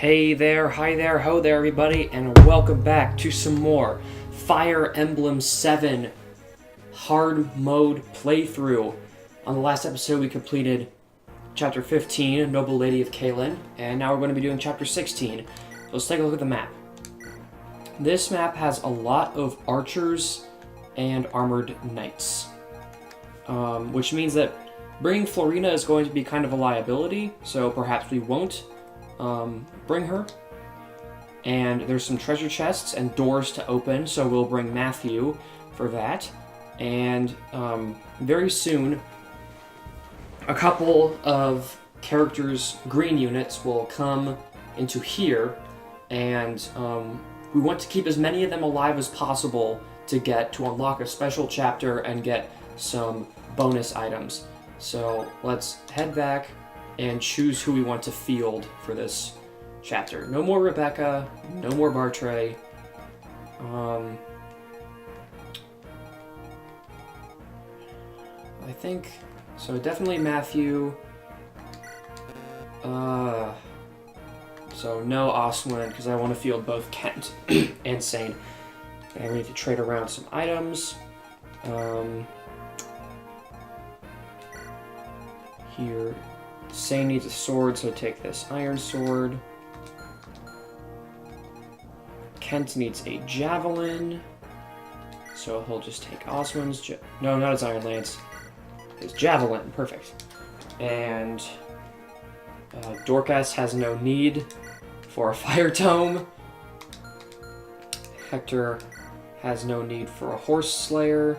Hey there, hi there, ho there everybody, and welcome back to some more Fire Emblem 7 hard mode playthrough. On the last episode we completed Chapter 15, Noble Lady of Kalen, and now we're going to be doing Chapter 16. So let's take a look at the map. This map has a lot of archers and armored knights, which means that bringing Florina is going to be kind of a liability, so perhaps we won't bring her. And there's some treasure chests and doors to open, so we'll bring Matthew for that. And very soon, a couple of characters' green units will come into here, and we want to keep as many of them alive as possible to unlock a special chapter and get some bonus items. So let's head back and choose who we want to field for this chapter. No more Rebecca, no more Bartray. I think, so definitely Matthew. So no Oswin, because I want to field both Kent and Sane. And we need to trade around some items. Here, Sane needs a sword, so take this iron sword. Kent needs a javelin, so he'll just take Oswin's no, not his iron lance. His javelin, perfect. And Dorcas has no need for a fire tome. Hector has no need for a horse slayer.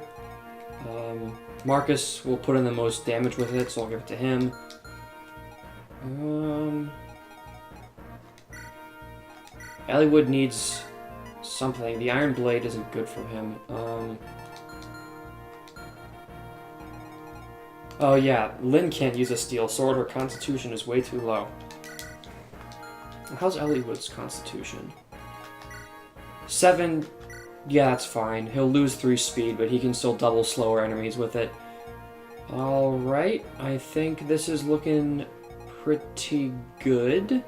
Marcus will put in the most damage with it, so I'll give it to him. Ellwood needs something. The Iron Blade isn't good for him. Oh yeah, Lynn can't use a steel sword. Her constitution is way too low. How's Ellwood's constitution? 7. Yeah, that's fine. He'll lose 3 speed, but he can still double slower enemies with it. Alright, I think this is looking pretty good.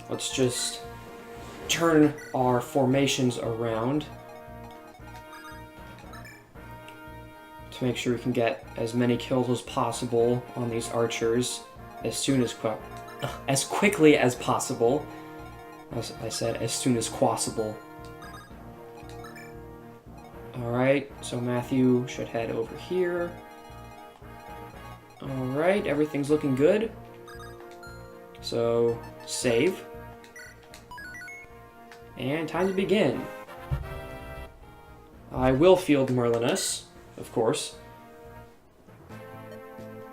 Let's just turn our formations around to make sure we can get as many kills as possible on these archers as quickly as possible. As I said, as soon as possible. Alright, so Matthew should head over here. Alright, everything's looking good. So, save. And time to begin. I will field Merlinus, of course.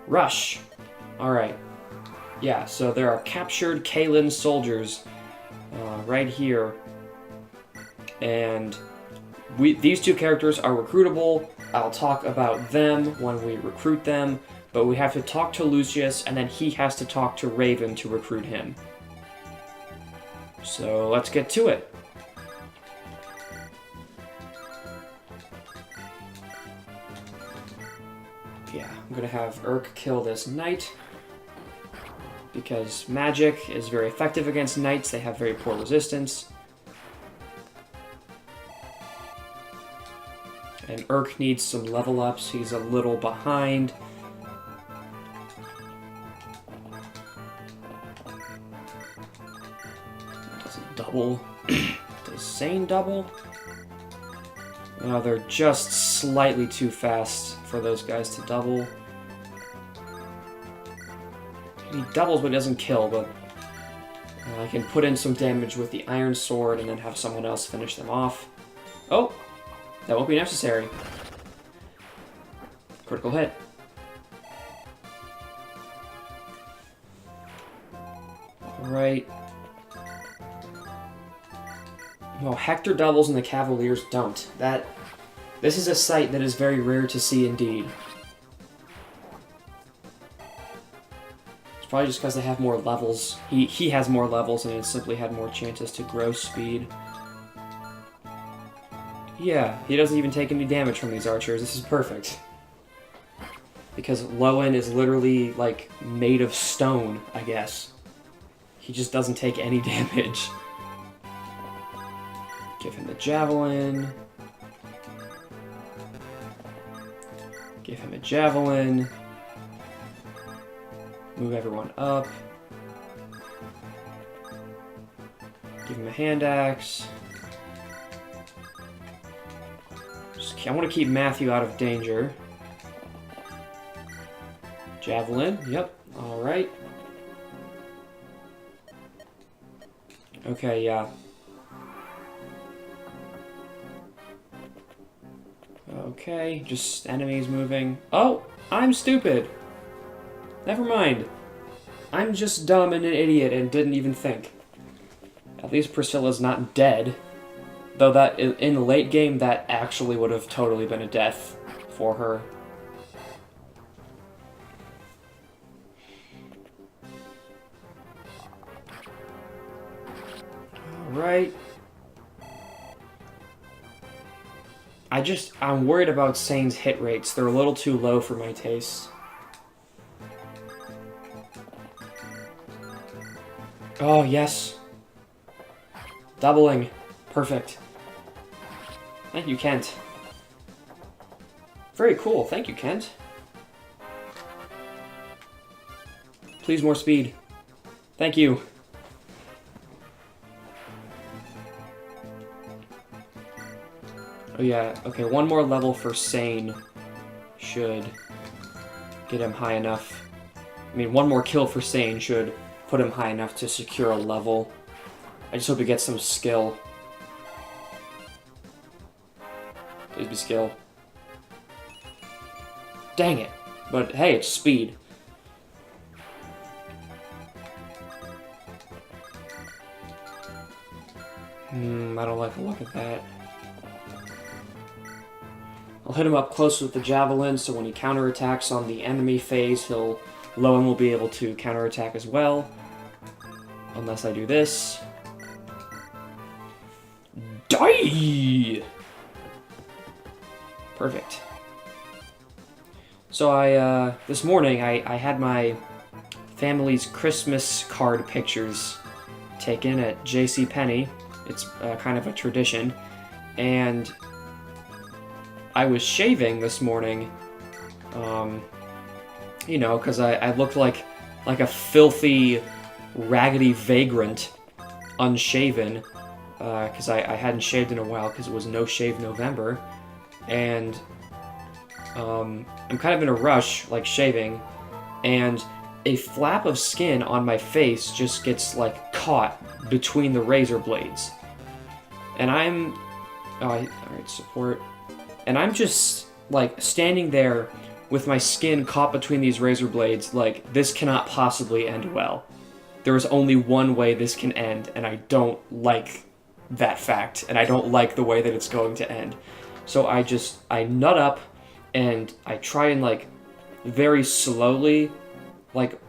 Rush. Alright. Yeah, so there are captured Kalen soldiers right here. And these two characters are recruitable. I'll talk about them when we recruit them, but we have to talk to Lucius, and then he has to talk to Raven to recruit him. So let's get to it. Yeah, I'm gonna have Urk kill this knight, because magic is very effective against knights. They have very poor resistance. And Urk needs some level ups. He's a little behind. Does it double? Does Sane double? No, they're just slightly too fast for those guys to double. He doubles but doesn't kill, but I can put in some damage with the iron sword and then have someone else finish them off. Oh! That won't be necessary. Critical hit. Alright. No, Hector doubles and the Cavaliers don't. This is a sight that is very rare to see indeed. It's probably just because they have more levels. He has more levels and it simply had more chances to grow speed. Yeah, he doesn't even take any damage from these archers. This is perfect. Because Lowen is literally, like, made of stone, I guess. he just doesn't take any damage. Give him the javelin. Give him a javelin. Move everyone up. Give him a hand axe. I want to keep Matthew out of danger. Javelin, yep, alright. Okay, yeah. Okay, just enemies moving. Oh, I'm stupid. Never mind. I'm just dumb and an idiot and didn't even think. At least Priscilla's not dead. Though that, in the late game, that actually would have totally been a death for her. Alright. I'm worried about Sane's hit rates. They're a little too low for my taste. Oh, yes. Doubling. Perfect. Thank you, Kent. Very cool. Thank you, Kent. Please, more speed. Thank you. Oh, yeah. Okay, one more level for Sane should get him high enough. I mean, one more kill for Sane should put him high enough to secure a level. I just hope he gets some skill. Please be skill. Dang it. But hey, it's speed. I don't like the look of that. I'll hit him up close with the javelin, so when he counterattacks on the enemy phase, Lowen will be able to counterattack as well. Unless I do this. Die! Perfect. So this morning, I had my family's Christmas card pictures taken at JCPenney. It's kind of a tradition. And I was shaving this morning, you know, because I looked like a filthy, raggedy vagrant, unshaven, because I hadn't shaved in a while because it was No Shave November, and I'm kind of in a rush, like shaving, and a flap of skin on my face just gets like caught between the razor blades, and alright, support. And I'm just, like, standing there with my skin caught between these razor blades, like, this cannot possibly end well. There is only one way this can end, and I don't like that fact, and I don't like the way that it's going to end. So I nut up, and I try and, like, very slowly, like,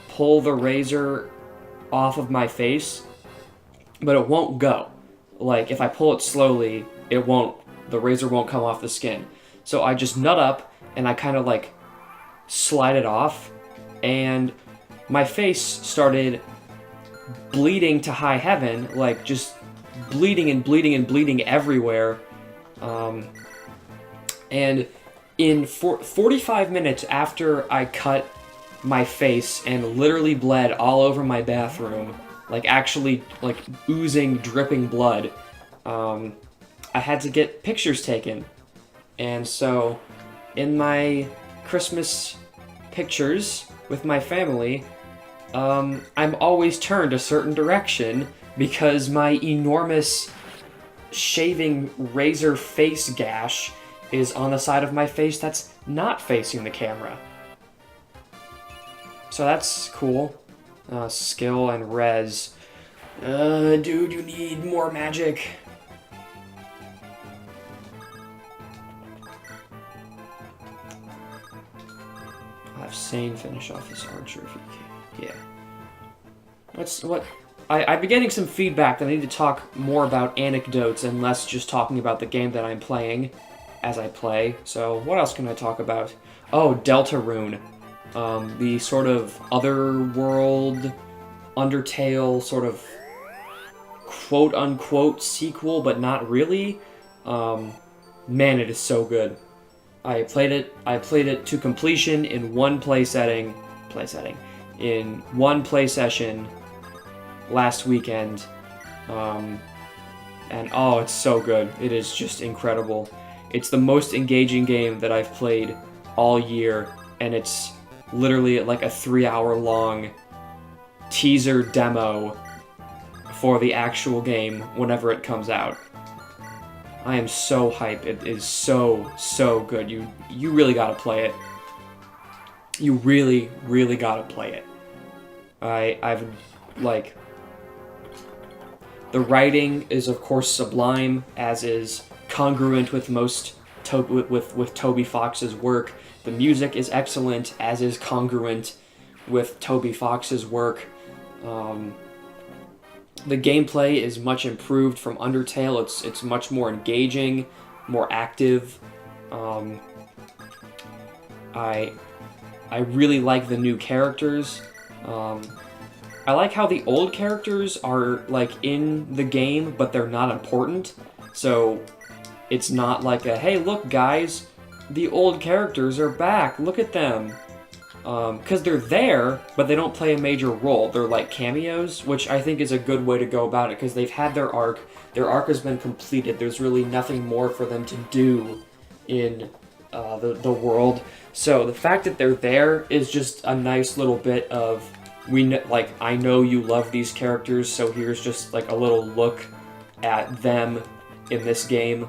pull the razor off of my face, but it won't go. Like, if I pull it slowly, the razor won't come off the skin. So I just nut up, and I kind of, like, slide it off, and my face started bleeding to high heaven, like, just bleeding and bleeding and bleeding everywhere. And in 45 minutes after I cut my face and literally bled all over my bathroom, like, actually, like, oozing, dripping blood, I had to get pictures taken. And so, in my Christmas pictures with my family, I'm always turned a certain direction because my enormous shaving razor face gash is on the side of my face that's not facing the camera. So that's cool. Skill and res. Dude, you need more magic. I'll have Sane finish off this archer if he can. Yeah. I've been getting some feedback that I need to talk more about anecdotes and less just talking about the game that I'm playing as I play. So what else can I talk about? Oh, Delta Rune. The sort of other world Undertale sort of quote-unquote sequel, but not really. Man, it is so good. I played it to completion in one play session last weekend. And oh, it's so good. It is just incredible. It's the most engaging game that I've played all year, and it's literally like a 3-hour long teaser demo for the actual game whenever it comes out. I am so hyped. It is so good. You really gotta play it. You really gotta play it. I've like, the writing is of course sublime, as is congruent with most with Toby Fox's work. The music is excellent, as is congruent with Toby Fox's work. The gameplay is much improved from Undertale. It's much more engaging, more active. I really like the new characters. I like how the old characters are like in the game, but they're not important. So it's not like a, hey, look guys, the old characters are back, look at them. Because they're there, but they don't play a major role. They're like cameos, which I think is a good way to go about it, because they've had their arc. Their arc has been completed. There's really nothing more for them to do in the world. So the fact that they're there is just a nice little bit of, I know you love these characters, so here's just like a little look at them in this game.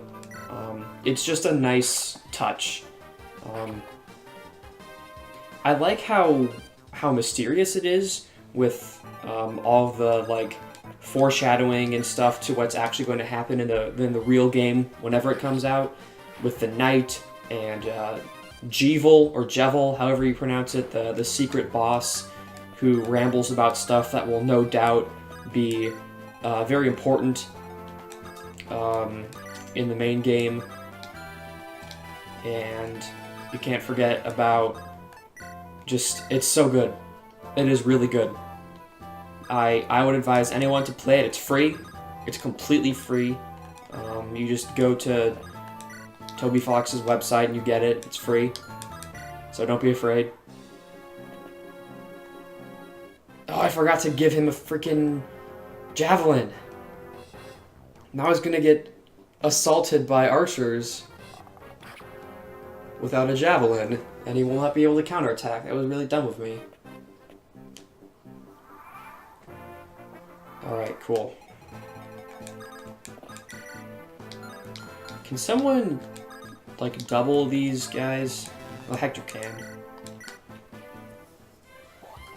It's just a nice touch. I like how mysterious it is with all the like foreshadowing and stuff to what's actually going to happen in the real game whenever it comes out, with the knight and Jevel or Jevel, however you pronounce it, the secret boss who rambles about stuff that will no doubt be very important in the main game. And you can't forget about just, it's so good. It is really good. I would advise anyone to play it. It's free. It's completely free. You just go to Toby Fox's website and you get it. It's free. So don't be afraid. Oh, I forgot to give him a freaking javelin. Now he's gonna get assaulted by archers without a javelin, and he will not be able to counterattack. That was really dumb of me. Alright, cool. Can someone, like, double these guys? Well, Hector can.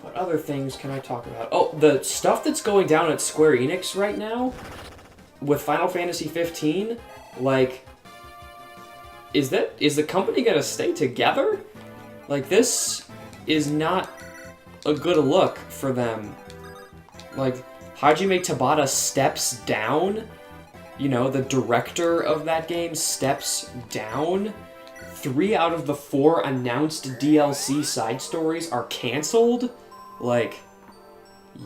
What other things can I talk about? Oh, the stuff that's going down at Square Enix right now with Final Fantasy 15, like, is the company gonna stay together? Like, this is not a good look for them. Like, Hajime Tabata steps down. You know, the director of that game steps down. 3 out of the 4 announced DLC side stories are canceled. Like,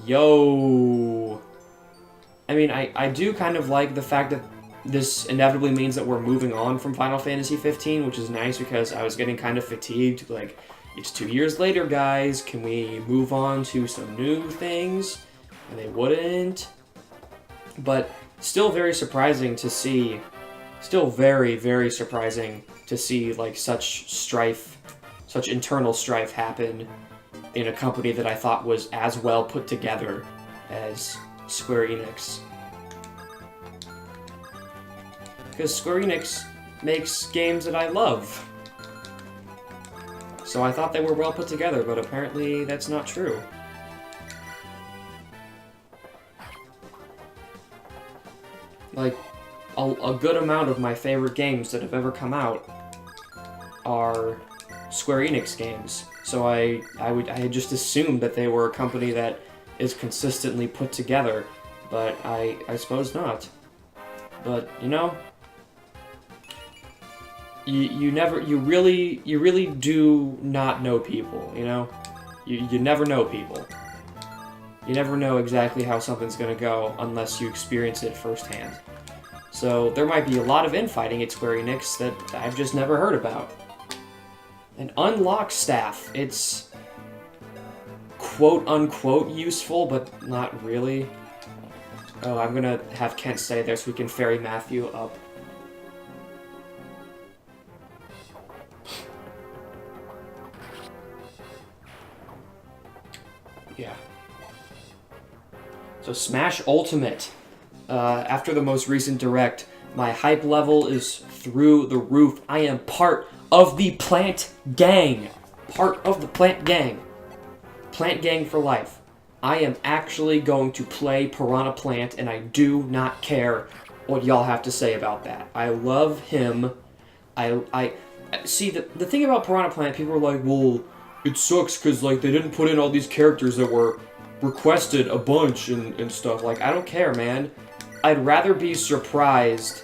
yo. I mean, I do kind of like the fact that this inevitably means that we're moving on from Final Fantasy 15, which is nice because I was getting kind of fatigued. Like, it's 2 years later, guys. Can we move on to some new things? And they wouldn't. But still very surprising to see. Still very, very surprising to see, like, such strife, such internal strife happen in a company that I thought was as well put together as Square Enix. Because Square Enix makes games that I love. So I thought they were well put together, but apparently that's not true. Like, a good amount of my favorite games that have ever come out are Square Enix games. So I had just assumed that they were a company that is consistently put together, but I suppose not. But, you know, you really do not know people, you know? You never know people. You never know exactly how something's going to go unless you experience it firsthand. So there might be a lot of infighting at Square Enix that I've just never heard about. An unlocked staff. It's quote-unquote useful, but not really. Oh, I'm gonna have Kent stay there so we can ferry Matthew up. Yeah. So Smash Ultimate. After the most recent Direct, my hype level is through the roof. I am part of the Plant Gang. Part of the Plant Gang. Plant Gang for life. I am actually going to play Piranha Plant, and I do not care what y'all have to say about that. I love him. I see, the thing about Piranha Plant, people are like, well, it sucks because, like, they didn't put in all these characters that were requested a bunch and stuff. Like, I don't care, man. I'd rather be surprised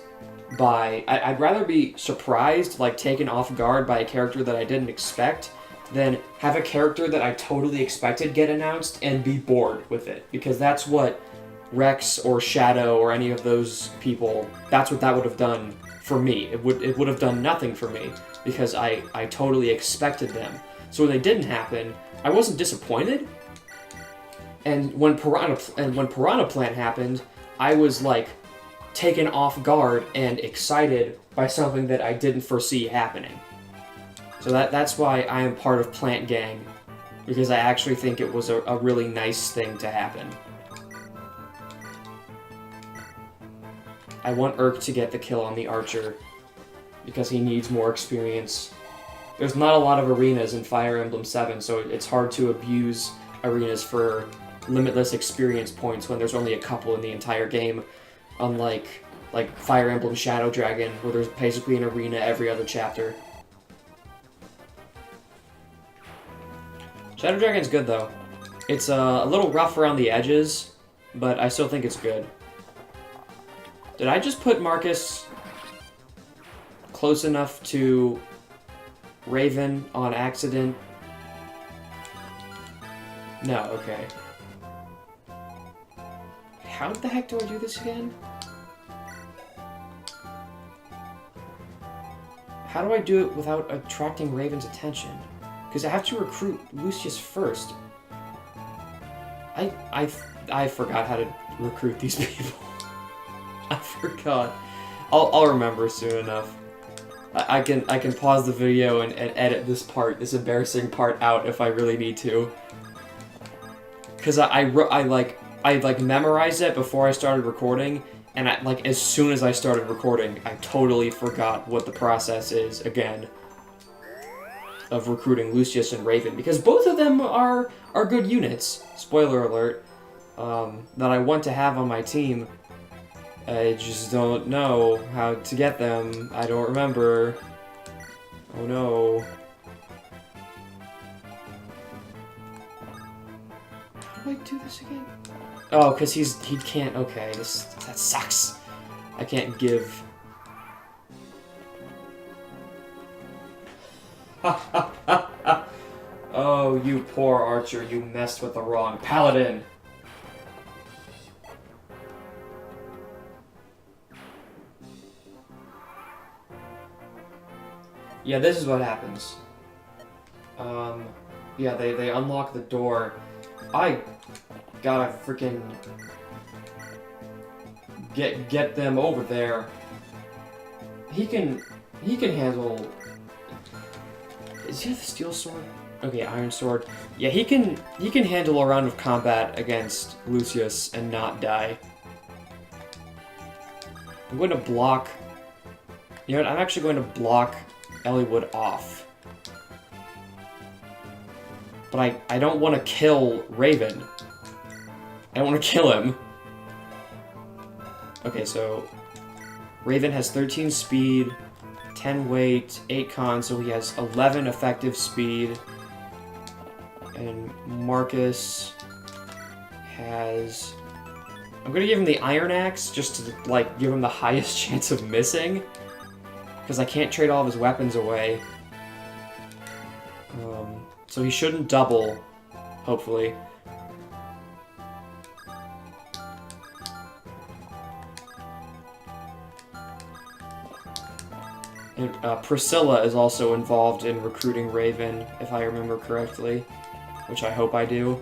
by... I'd rather be surprised, like, taken off guard by a character that I didn't expect than have a character that I totally expected get announced and be bored with it. Because that's what Rex or Shadow or any of those people, that's what that would have done for me. It would have done nothing for me because I totally expected them. So when they didn't happen, I wasn't disappointed. And when Piranha Plant happened, I was like taken off guard and excited by something that I didn't foresee happening. So that's why I am part of Plant Gang, because I actually think it was a really nice thing to happen. I want Urk to get the kill on the Archer, because he needs more experience. There's not a lot of arenas in Fire Emblem 7, so it's hard to abuse arenas for limitless experience points when there's only a couple in the entire game, unlike like Fire Emblem Shadow Dragon, where there's basically an arena every other chapter. Shadow Dragon's good, though. It's a little rough around the edges, but I still think it's good. Did I just put Marcus close enough to Raven on accident? No, okay. How the heck do I do this again? How do I do it without attracting Raven's attention? Because I have to recruit Lucius first. I forgot how to recruit these people. I forgot. I'll remember soon enough. I can pause the video and edit this part, this embarrassing part, out if I really need to. Because I memorized it before I started recording, and as soon as I started recording, I totally forgot what the process is again of recruiting Lucius and Raven, because both of them are good units. Spoiler alert. That I want to have on my team. I just don't know how to get them. I don't remember. Oh no. How do I do this again? Oh, because he can't. Okay, that sucks. I can't give. Oh, you poor archer, you messed with the wrong paladin. Yeah, this is what happens. Yeah, they unlock the door. I gotta freaking get them over there. He can handle. Does he have the steel sword? Okay, iron sword. Yeah, he can handle a round of combat against Lucius and not die. I'm going to block. You know what? I'm actually going to block Eliwood off. But I don't want to kill Raven. I don't want to kill him. Okay, so Raven has 13 speed, 10 weight, 8 con, so he has 11 effective speed. And Marcus has... I'm gonna give him the Iron Axe just to, like, give him the highest chance of missing. Because I can't trade all of his weapons away. So he shouldn't double, hopefully. And, Priscilla is also involved in recruiting Raven, if I remember correctly, which I hope I do.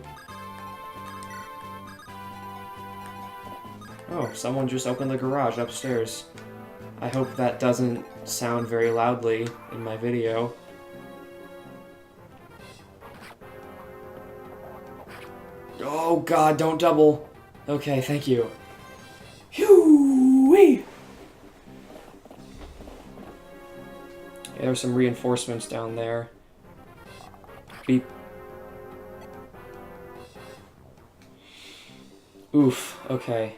Oh, someone just opened the garage upstairs. I hope that doesn't sound very loudly in my video. Oh god, don't double. Okay, thank you. Phew-wee! Yeah, there's some reinforcements down there. Beep. Oof, okay.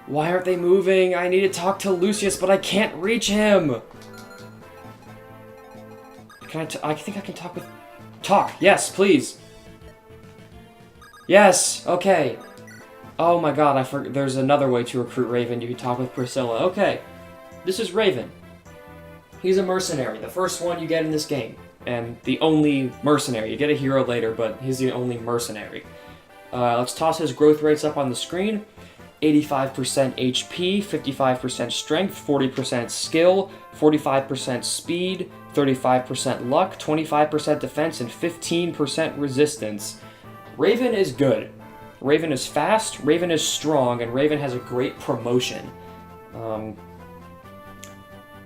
Why aren't they moving? I need to talk to Lucius, but I can't reach him! I think I can talk with... Talk! Yes, please! Yes! Okay. Oh my god, I forgot. There's another way to recruit Raven. You can talk with Priscilla. Okay. This is Raven. He's a mercenary. The first one you get in this game. And the only mercenary. You get a hero later, but he's the only mercenary. Let's toss his growth rates up on the screen. 85% HP, 55% strength, 40% skill, 45% speed, 35% luck, 25% defense, and 15% resistance. Raven is good. Raven is fast, Raven is strong, and Raven has a great promotion.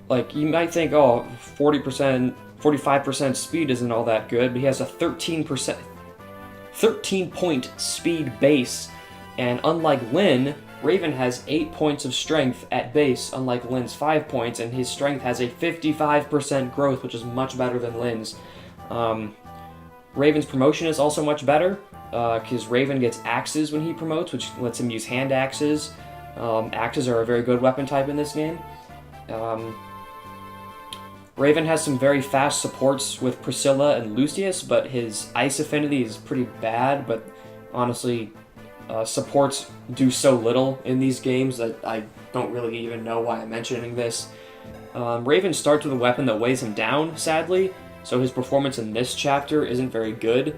Like, you might think, oh, 40%, 45% speed isn't all that good, but he has a 13-point speed base, and unlike Lyn, Raven has 8 points of strength at base, unlike Lyn's 5 points, and his strength has a 55% growth, which is much better than Lyn's. Raven's promotion is also much better, because Raven gets axes when he promotes, which lets him use hand axes. Axes are a very good weapon type in this game. Raven has some very fast supports with Priscilla and Lucius, but his ice affinity is pretty bad, but honestly, supports do so little in these games that I don't really even know why I'm mentioning this. Raven starts with a weapon that weighs him down, sadly, so his performance in this chapter isn't very good.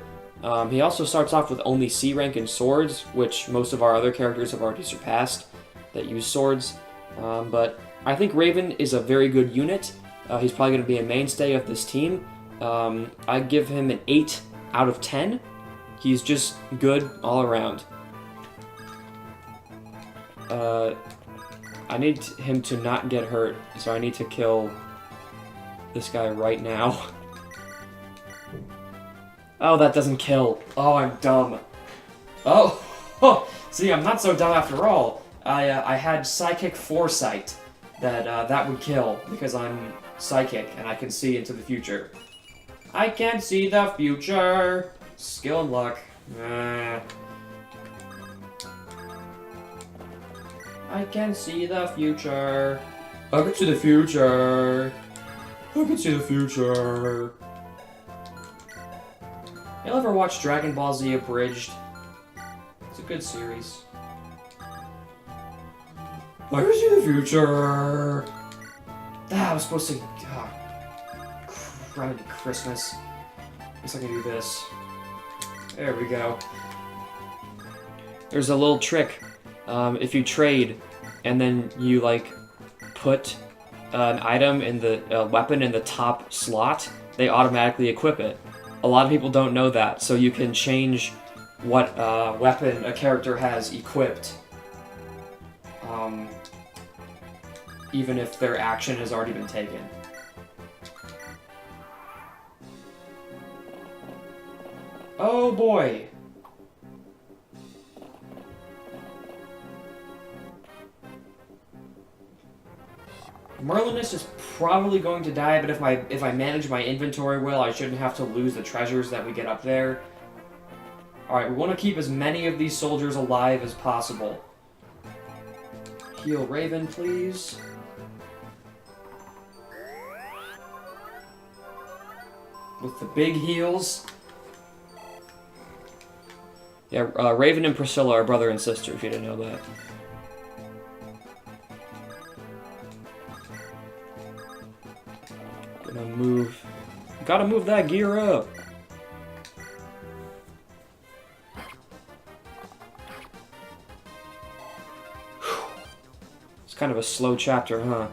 He also starts off with only C rank in swords, which most of our other characters have already surpassed that use swords. But I think Raven is a very good unit. He's probably going to be a mainstay of this team. I give him an 8 out of 10. He's just good all around. I need him to not get hurt, so I need to kill this guy right now. Oh, that doesn't kill. Oh, I'm dumb. Oh, see, I'm not so dumb after all. I had psychic foresight that that would kill because I'm psychic and I can see into the future. I can see the future. Skill and luck. I can see the future. I can see the future. I can see the future. Y'all ever watch Dragon Ball Z Abridged? It's a good series. I can see the future. I was supposed to... Criminy Christmas. Guess I can do this. There we go. There's a little trick. If you trade, and then you, like, put an item in the weapon in the top slot, they automatically equip it. A lot of people don't know that, so you can change what weapon a character has equipped, even if their action has already been taken. Oh boy! Merlinus is probably going to die, but if I manage my inventory well, I shouldn't have to lose the treasures that we get up there. Alright, we want to keep as many of these soldiers alive as possible. Heal Raven, please. With the big heals. Yeah, Raven and Priscilla are brother and sister, if you didn't know that. Gonna move. Gotta move that gear up! It's kind of a slow chapter, huh?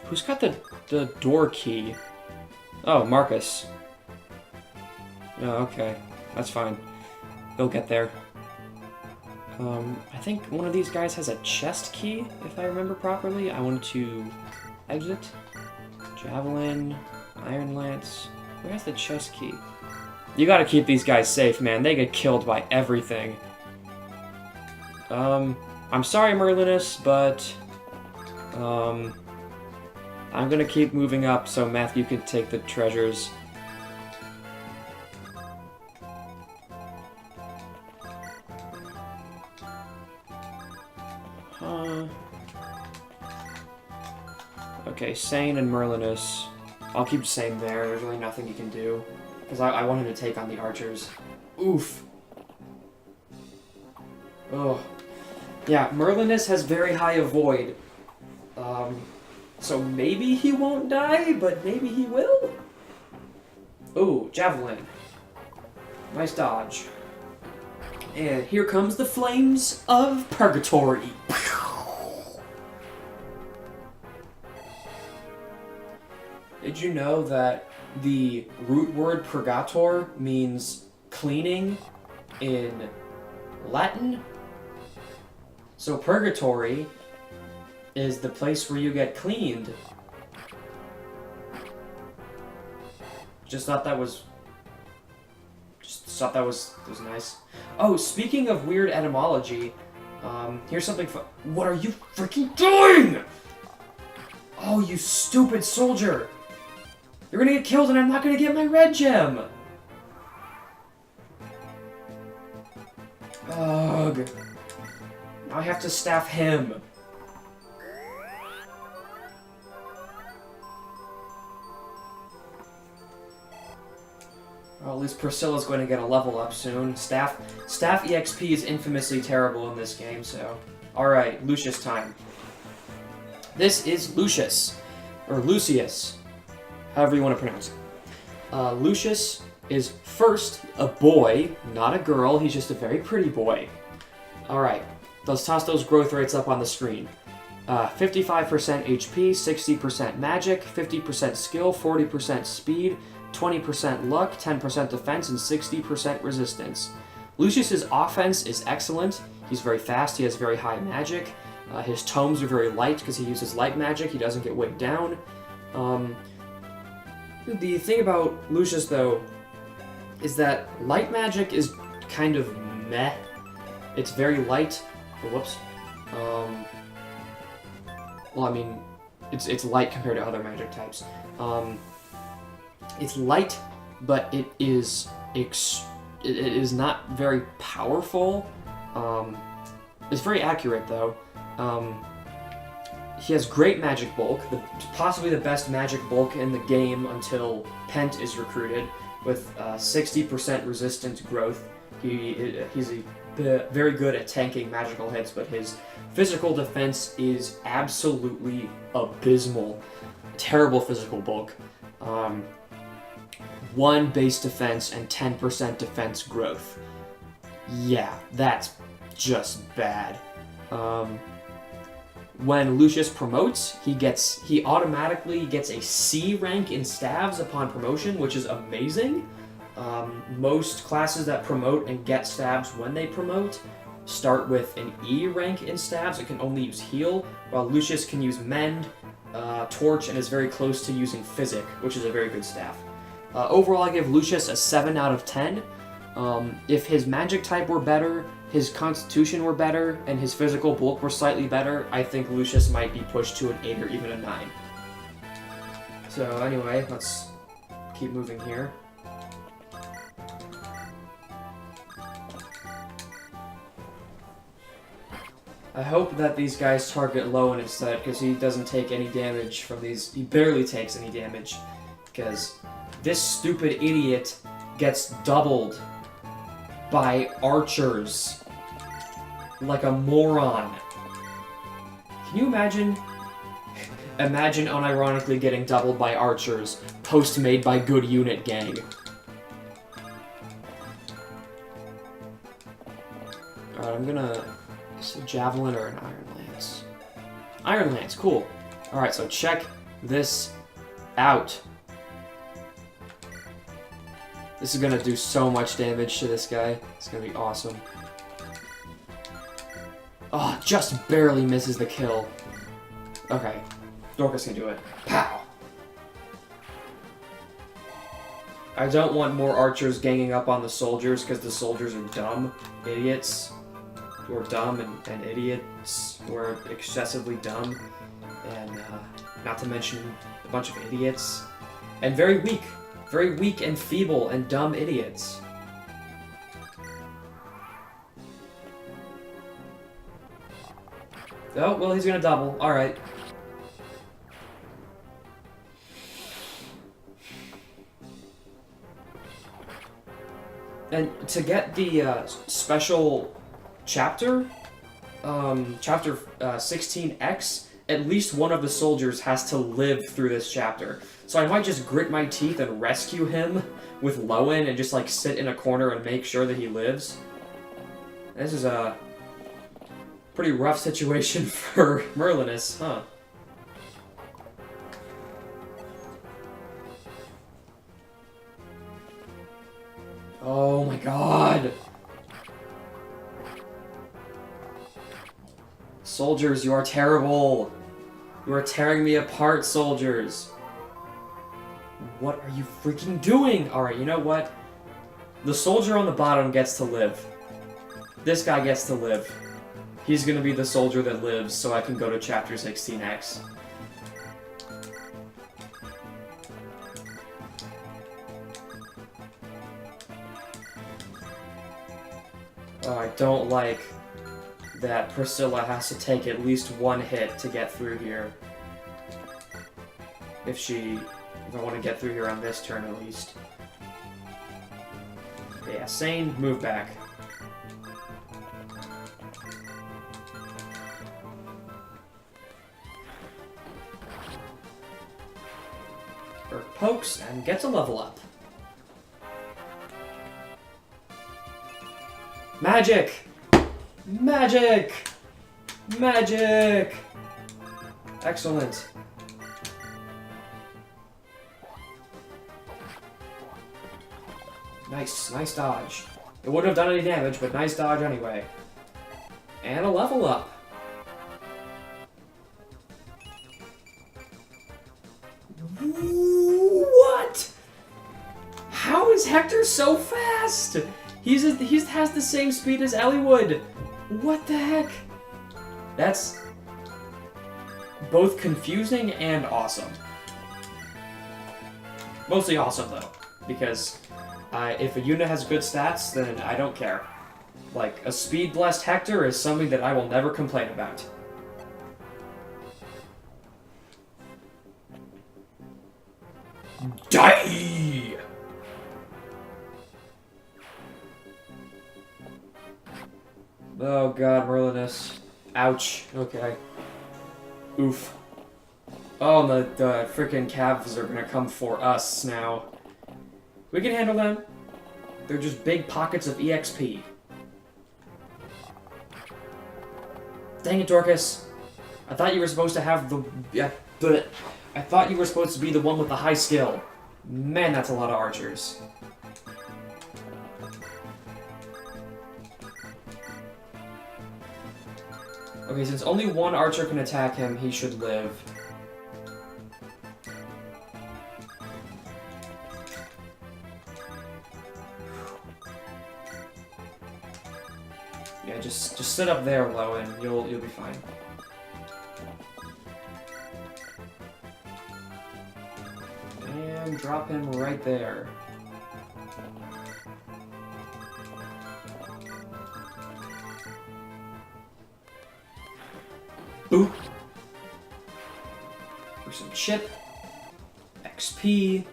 Who's got the door key? Oh, Marcus. Oh, okay. That's fine. He'll get there. I think one of these guys has a chest key, if I remember properly. I wanted to exit. Javelin, Iron Lance. Who has the chest key? You gotta keep these guys safe, man. They get killed by everything. I'm sorry, Merlinus, but... I'm gonna keep moving up so Matthew can take the treasures. Okay, Sane and Merlinus. I'll keep Sane there. There's really nothing you can do. Because I want him to take on the archers. Oof. Oh. Yeah, Merlinus has very high avoid. So maybe he won't die, but maybe he will? Ooh, Javelin. Nice dodge. And here comes the flames of Purgatory. Did you know that the root word purgator means cleaning in Latin? So Purgatory is the place where you get cleaned. Just thought that was nice. Oh, speaking of weird etymology, here's something fun. What are you freaking doing? Oh, you stupid soldier! You're gonna get killed and I'm not gonna get my red gem! Ugh. Now I have to staff him. Well, at least Priscilla's going to get a level up soon. Staff EXP is infamously terrible in this game, so... Alright, Lucius time. This is Lucius. Or Lucius. However you want to pronounce it. Lucius is first a boy, not a girl. He's just a very pretty boy. Alright, let's toss those growth rates up on the screen. 55% HP, 60% magic, 50% skill, 40% speed, 20% luck, 10% defense, and 60% resistance. Lucius's offense is excellent. He's very fast. He has very high magic. His tomes are very light because he uses light magic. He doesn't get weighed down. The thing about Lucius, though, is that light magic is kind of meh. It's very light. Oh, whoops. Well, I mean, it's light compared to other magic types. It's light, but it is not very powerful. It's very accurate, though. He has great magic bulk, possibly the best magic bulk in the game until Pent is recruited, with 60% resistance growth. He's very good at tanking magical hits, but his physical defense is absolutely abysmal. Terrible physical bulk. 1 base defense and 10% defense growth. Yeah, that's just bad. When Lucius promotes, he automatically gets a C rank in staves upon promotion, which is amazing. Most classes that promote and get staves when they promote start with an E rank in staves. It can only use heal, while Lucius can use mend, torch, and is very close to using physic, which is a very good staff. Overall, I give Lucius a 7 out of 10. If his magic type were better, his constitution were better, and his physical bulk were slightly better, I think Lucius might be pushed to an 8 or even a 9. So anyway, let's keep moving here. I hope that these guys target low in instead, because he doesn't take any damage from these. He barely takes any damage, because this stupid idiot gets doubled by archers like a moron. Can you imagine? Imagine unironically getting doubled by archers, post-made by Good Unit Gang. Alright, I'm gonna... Is it a Javelin or an Iron Lance? Iron Lance, cool. Alright, so check this out. This is gonna do so much damage to this guy. It's gonna be awesome. Oh, just barely misses the kill. Okay, Dorcas can do it. Pow! I don't want more archers ganging up on the soldiers, because the soldiers are dumb idiots. Who are dumb and idiots who are excessively dumb. And not to mention a bunch of idiots. And very weak. Very weak and feeble and dumb idiots. Oh, well, he's gonna double. Alright. And to get the special chapter, chapter 16X, at least one of the soldiers has to live through this chapter. So I might just grit my teeth and rescue him with Lowen and just like sit in a corner and make sure that he lives. This is a pretty rough situation for Merlinus, huh? Oh my god! Soldiers, you are terrible! You are tearing me apart, soldiers! What are you freaking doing? Alright, you know what? The soldier on the bottom gets to live. This guy gets to live. He's gonna be the soldier that lives, so I can go to chapter 16X. Oh, I don't like that Priscilla has to take at least one hit to get through here. If I want to get through here on this turn at least. Yeah, Sane, move back. Berk pokes and gets a level up. Magic! Magic! Magic! Excellent. Nice dodge. It wouldn't have done any damage, but nice dodge anyway. And a level up. What? How is Hector so fast? He has the same speed as Elliewood. What the heck? That's both confusing and awesome. Mostly awesome though, because if a unit has good stats, then I don't care. Like, a speed-blessed Hector is something that I will never complain about. Die! Oh god, Merlinus. Ouch. Okay. Oof. Oh, the frickin' calves are gonna come for us now. We can handle them. They're just big pockets of EXP. Dang it, Dorcas. I thought you were supposed to have I thought you were supposed to be the one with the high skill. Man, that's a lot of archers. Okay, since only one archer can attack him, he should live. Yeah, just sit up there, Lowen. You'll be fine. And drop him right there. Boop. For some chip. XP.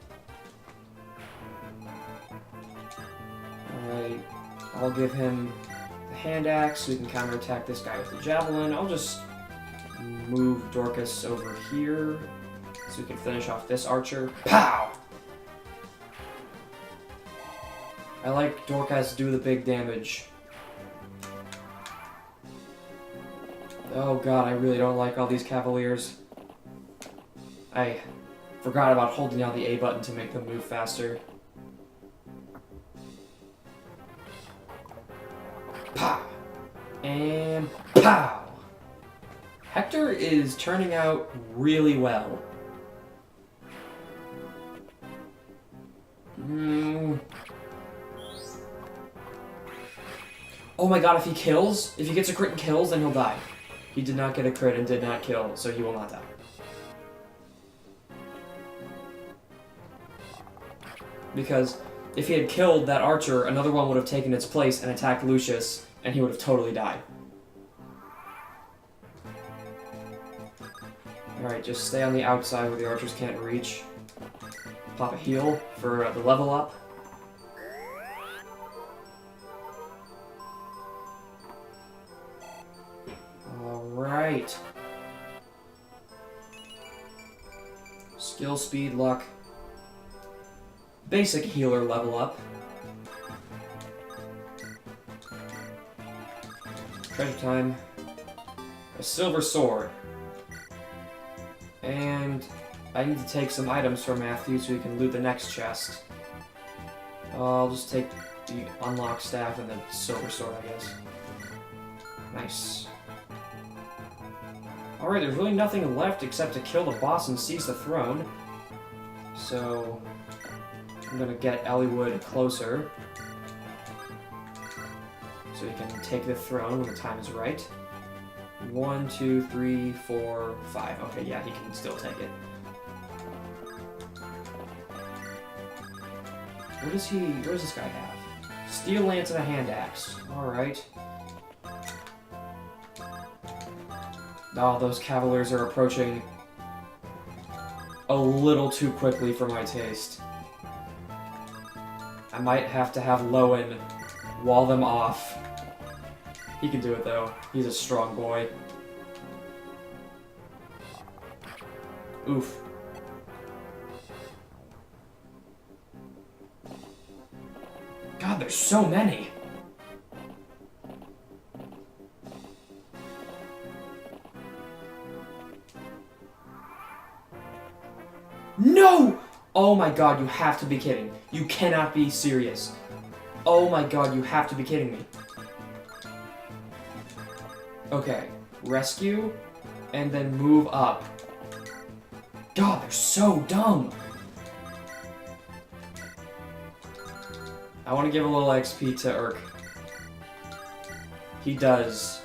Alright. I'll give him the hand axe so we can counterattack this guy with the javelin. I'll just move Dorcas over here so we can finish off this archer. Pow! I like Dorcas to do the big damage. Oh god, I really don't like all these cavaliers. I forgot about holding down the A button to make them move faster. Pow! And pow! Hector is turning out really well. Oh my god, if he gets a crit and kills, then he'll die. He did not get a crit and did not kill, so he will not die. Because if he had killed that archer, another one would have taken its place and attacked Lucius, and he would have totally died. Alright, just stay on the outside where the archers can't reach. Pop a heal for the level up. Alright. Skill, speed, luck. Basic healer level up. Treasure time. A silver sword. And I need to take some items from Matthew so we can loot the next chest. I'll just take the unlock staff and the silver sword, I guess. Nice. Alright, there's really nothing left except to kill the boss and seize the throne. So I'm gonna get Elliewood closer so he can take the throne when the time is right. 1, 2, 3, 4, 5. Okay, yeah, he can still take it. What does this guy have? Steel lance and a hand axe. Alright. Oh, those cavaliers are approaching a little too quickly for my taste. I might have to have Lowen wall them off. He can do it, though. He's a strong boy. Oof. God, there's so many! No! Oh my god, you have to be kidding. You cannot be serious. Oh my god, you have to be kidding me. Okay, rescue, and then move up. God, they're so dumb! I want to give a little XP to Urk. He does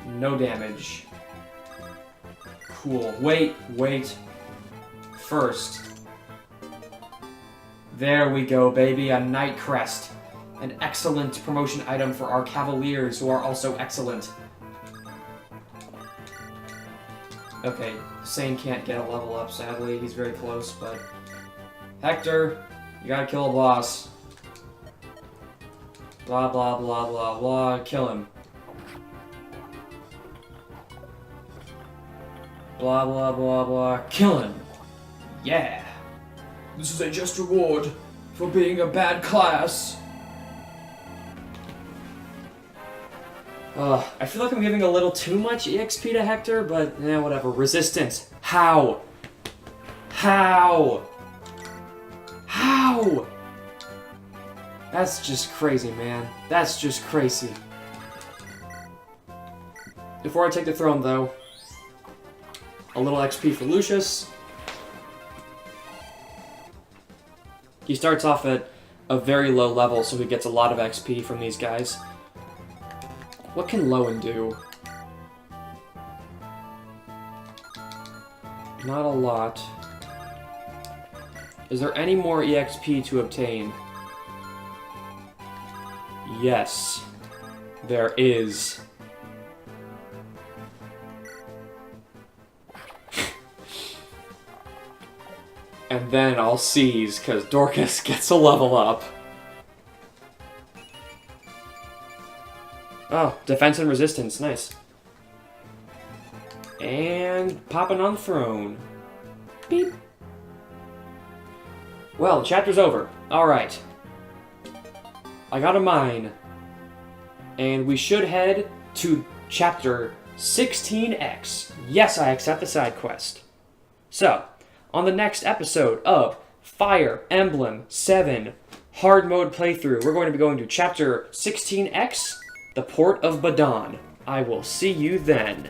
no damage. Cool. Wait. First. There we go, baby. A Knight Crest. An excellent promotion item for our Cavaliers, who are also excellent. Okay, Sane can't get a level up, sadly. He's very close, but... Hector, you gotta kill a boss. Blah, blah, blah, blah, blah. Kill him. Blah, blah, blah, blah. Kill him. Yeah. This is a just reward for being a bad class. I feel like I'm giving a little too much EXP to Hector, but whatever. Resistance. How? That's just crazy, man. That's just crazy. Before I take the throne, though, a little XP for Lucius. He starts off at a very low level, so he gets a lot of XP from these guys. What can Lowen do? Not a lot. Is there any more EXP to obtain? Yes, there is. And then I'll seize, because Dorcas gets a level up. Oh, defense and resistance, nice. And popping on throne. Beep. Well, the chapter's over. Alright. I got a mine. And we should head to chapter 16X. Yes, I accept the side quest. So, on the next episode of Fire Emblem 7 Hard Mode Playthrough, we're going to be going to Chapter 16X, The Port of Badon. I will see you then.